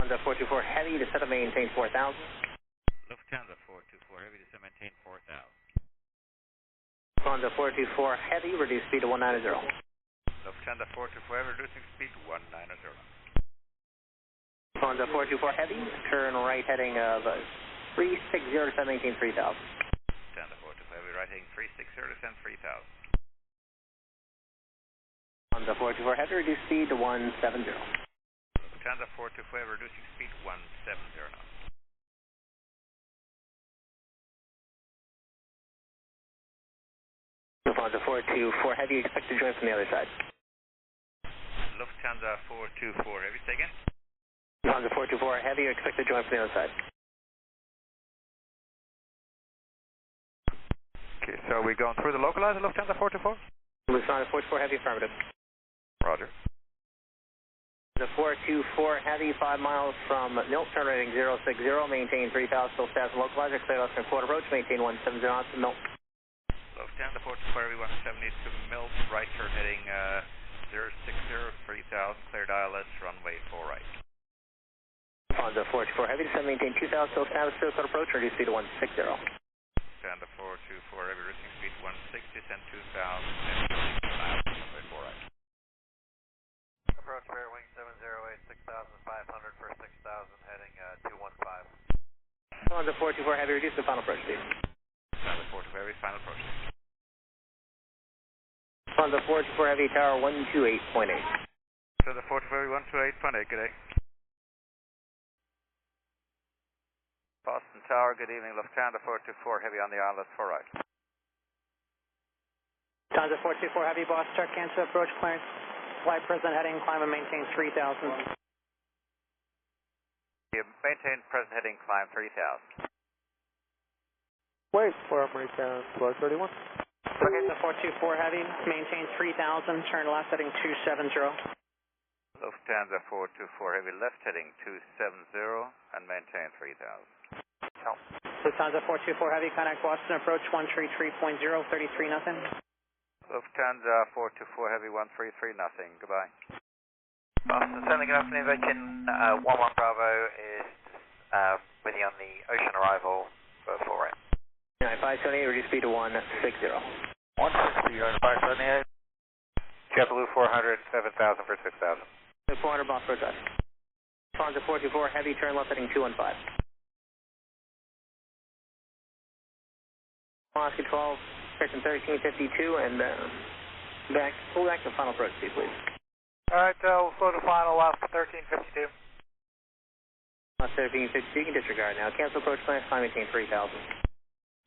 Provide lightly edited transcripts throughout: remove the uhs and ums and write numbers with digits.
Lufthansa 424 Heavy, descend and maintain 4,000. Lufthansa 424 Heavy, descend and maintain 4,000. Lufthansa 424 Heavy, reduce speed to 190. Lufthansa 424 Heavy, reducing speed to 190. Lufthansa 424 Heavy, turn right heading of 360, descend maintain 3,000. Lufthansa 424 Heavy, right heading 360, descend 3,000. Lufthansa 424 Heavy, reduce speed to 170. Lufthansa 424 Heavy, reducing speed to 170 knots. Lufthansa 424 Heavy, expect to join from the other side. Lufthansa 424 Heavy, say again? Lufthansa 424 Heavy, expect to join from the other side. Okay, so are we going through the localizer, Lufthansa 424? Lufthansa 424 Heavy, affirmative. Roger. The 424 Heavy, 5 miles from Milt, turn rating 060, maintain 3,000, still status and localizer, clear less than quarter approach, maintain 170 knots to Milt. Lufthansa 424 Heavy, 170 to Milt, right turn heading 060, 3,000, clear ILS, runway 4 right. Lufthansa 424 Heavy, descend maintain 2,000, still status, clear quarter approach, reduce speed to 160. Lufthansa 424 Heavy, reducing speed to 160, send 2,000, runway 4 right. Approach fair wing 708, 6,500 for 6,000, heading 215. Lufthansa 424 Heavy, reduce the final approach speed. Lufthansa 424 Heavy, final approach speed. Lufthansa 424 Heavy, tower 128.8. Lufthansa 424 Heavy, 128.8, good day. Boston Tower, good evening. Lufthansa 424 Heavy on the ILS 4 right. Lufthansa 424 Heavy, Boston Tower, cancel approach clearance. Flight present heading, climb and maintain 3,000. Maintain present heading, climb 3,000. Wait for American 1231. Okay, so 424 Heavy, maintain 3,000, turn left heading 270. Lufthansa 424 Heavy, left heading 270 and maintain 3,000. Lufthansa 424 Heavy, contact Boston approach 133.0, 33 nothing. Lufthansa 424 Heavy, 133 nothing, goodbye. Boston, sending up an invitation, 11 Bravo is with you on the ocean arrival for 4 right. 578, reduce speed to 160. 160, you're on 578. JetBlue 400, 7,000 for 6,000. 400, boss approach us. Lufthansa 424 Heavy, turn left heading 215. Oscar 12, section 1352, and pull back to final approach speed, please. Alright, we'll slow to final left 1352. Left 1352, you can disregard now. Cancel approach clearance, climb maintain 3,000.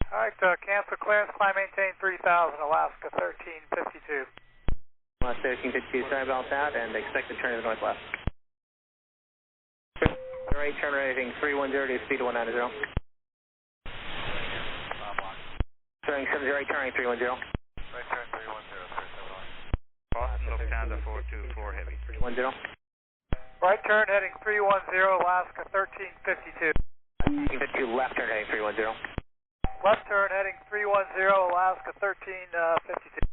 Alright, cancel clearance, climb maintain 3,000, Alaska 1352. Left 1352, sorry about that, and expect to turn to the northwest. Right, turn rating 310, speed to 190. Turning 708, turning 310. Right turn 310, 371. Boston Lufthansa 424 Heavy. 310. Right turn heading 310, Alaska 1352. 1352, left turn heading 310. Left turn heading 310, Alaska 1352.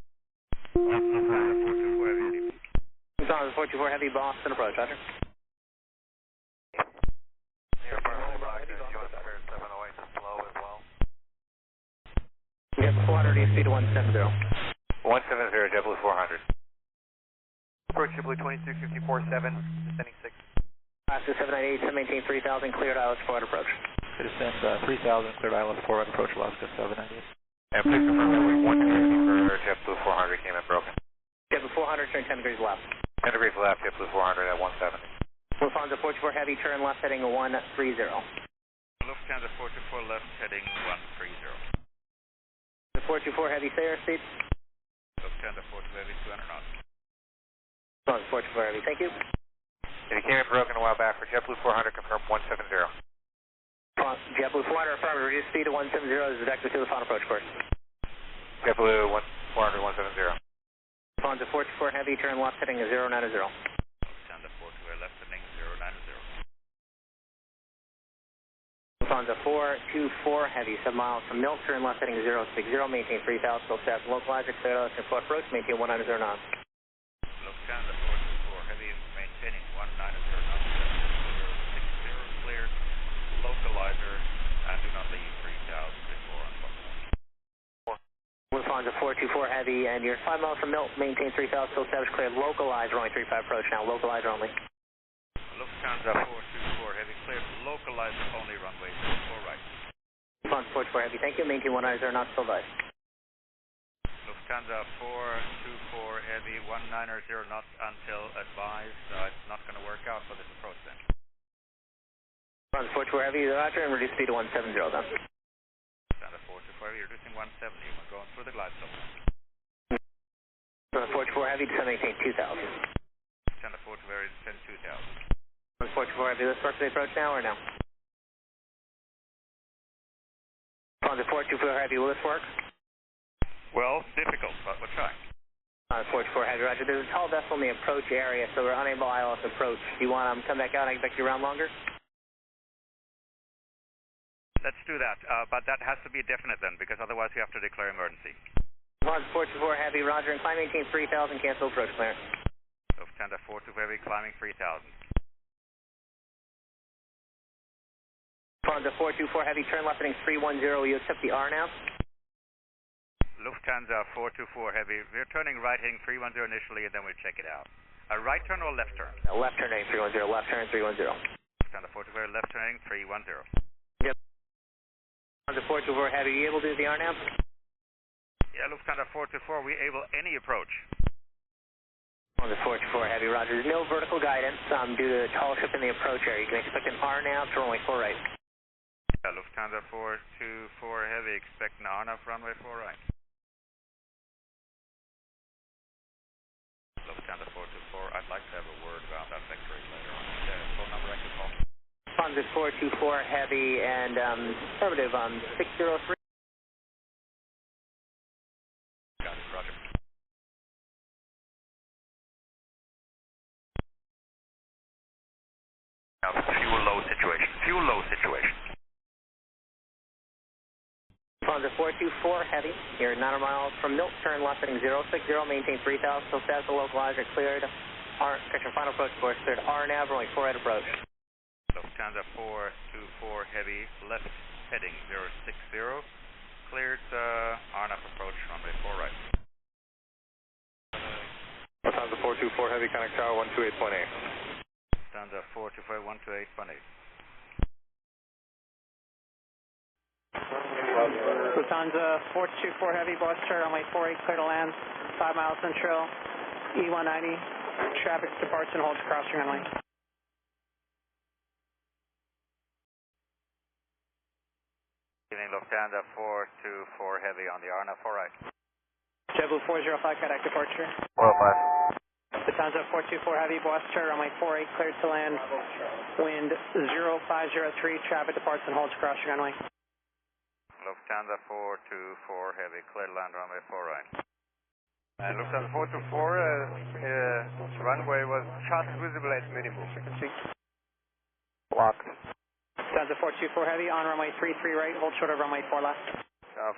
Lufthansa 424 Heavy, Boston approach, roger. JetBlue 400, speed to 170. 170, JetBlue 400. Approach JetBlue 26547, descending 6. Alaska 798, maintain 3,000, cleared ILS 400 approach. Descend 3,000, cleared ILS 400 approach, Alaska 798. And please confirm that with 130 for JetBlue 400 came in broken. JetBlue 400, turn 10 degrees left. 10 degrees left, JetBlue 400 at 170. Lufthansa 424 Heavy, turn left heading 130. Lufthansa 424 left heading 130. The 424 Heavy, say airspeed. Lufthansa 424 Heavy, 200 knots. Lufthansa 424 Heavy, thank you. If you came in broken a while back for JetBlue 400, confirm 170. JetBlue 400, affirmative, reduce speed to 170, this is vector to the final approach course. JetBlue 400, 170. Lufthansa 424 Heavy, turn left heading 090. Lufthansa 424 left heading 090. Lufthansa 424 Heavy, 7 miles from Milt, turn left heading 060, maintain 3,000, still status localizer, clear LH424 approach, maintain 190 knots. Lufthansa 424 Heavy, maintaining 190 knots, Lufthansa 424 Heavy, and you're 5 miles from Milt, maintain 3000, still established cleared, localized, runway 35 approach now, localized only. Lufthansa 424 Heavy, cleared, localized only, runway 4 right. Lufthansa 424 Heavy, thank you, maintain 190, not still advised. Lufthansa 424 Heavy, 190 knots until advised. It's not going to work out for this approach then. Lufthansa 424 Heavy, roger, and reduce speed to 170 then. Lufthansa 424 Heavy, reducing 170, we're going through the glide slope. Lufthansa 424 Heavy, descend maintain 2000. Lufthansa 424 Heavy, descend 2000. Lufthansa 424 Heavy, let's work the approach now or no? Lufthansa 424 Heavy, will this work? Well, difficult, but we'll try. 424 Heavy, roger. There's a tall vessel in the approach area, so we're unable to ILS approach. Do you want to come back out and I can back you around longer? Let's do that, but that has to be definite then, because otherwise we have to declare emergency. Lufthansa 424 Heavy, roger, and climb maintain 3000, cancel approach clearance. Lufthansa 424 Heavy, climbing 3000. Lufthansa 424 Heavy, turn left heading 310, will you accept the R now? Lufthansa 424 Heavy, we're turning right heading 310 initially and then we'll check it out. A right turn or left turn? No, left turn heading 310, left turn 310. Lufthansa 424 left turn heading 310. Yep. Lufthansa 424 Heavy, you able to do the R now? Yeah, Lufthansa 424, we able any approach. Lufthansa 424 Heavy, roger. There's no vertical guidance due to the tall ship in the approach area. You can expect an R now to runway 4 right. Yeah, Lufthansa 424 Heavy, expect an R now for runway 4 right. Lufthansa 424, I'd like to have a word about that victory later on. Phone number I could call. Lufthansa 424 Heavy and affirmative 603. Got it, roger. Now, fuel low situation. Fuel low situation. Lufthansa 424 Heavy, you're 900 miles from Milt, turn left heading 060, maintain 3000, still status the localizer, cleared. Correction, final approach course, cleared R nav, runway 4 right approach. Lufthansa 424 Heavy, left heading 060, cleared R nav approach, runway 4 right. Lufthansa 424 Heavy, connect tower 128.8. Lufthansa 424 128.8. Lufthansa 424 Heavy, boss turn runway 48, clear to land, 5 miles central, E190, traffic departs and holds crossing runway. Evening, Lufthansa 424 Heavy on the RNAV 4 right. JetBlue 405, contact departure. 405. Lufthansa 424 Heavy, boss turn runway 48, cleared to land, wind 0503, traffic departs and holds crossing runway. Lufthansa 424 Heavy, clear to land runway 4 right. Lufthansa 424, runway was just visible at minimum. Blocked. Lufthansa 424 Heavy, on runway 33 right, hold short of runway 4 left.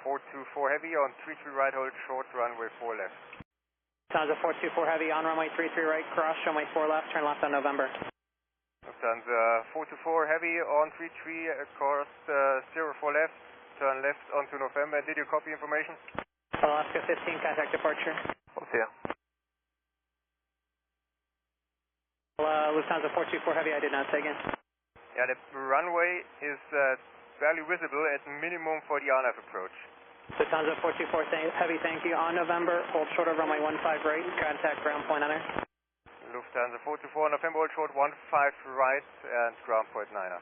424 Heavy on 33 right, hold short, runway 4 left. Lufthansa 424 Heavy, on runway 33 right, cross runway 4 left, turn left on November. Lufthansa 424 Heavy on 33, course 04 left, turn left onto November. Did you copy information? Alaska 15, contact departure. OCA. Lufthansa 424 Heavy, I did not say again. Yeah, the runway is barely visible at minimum for the RNAV approach. Lufthansa 424 Heavy, thank you. On November, hold short of runway 15 right, contact ground point niner. Lufthansa 424 November, hold short 15 right and ground point niner.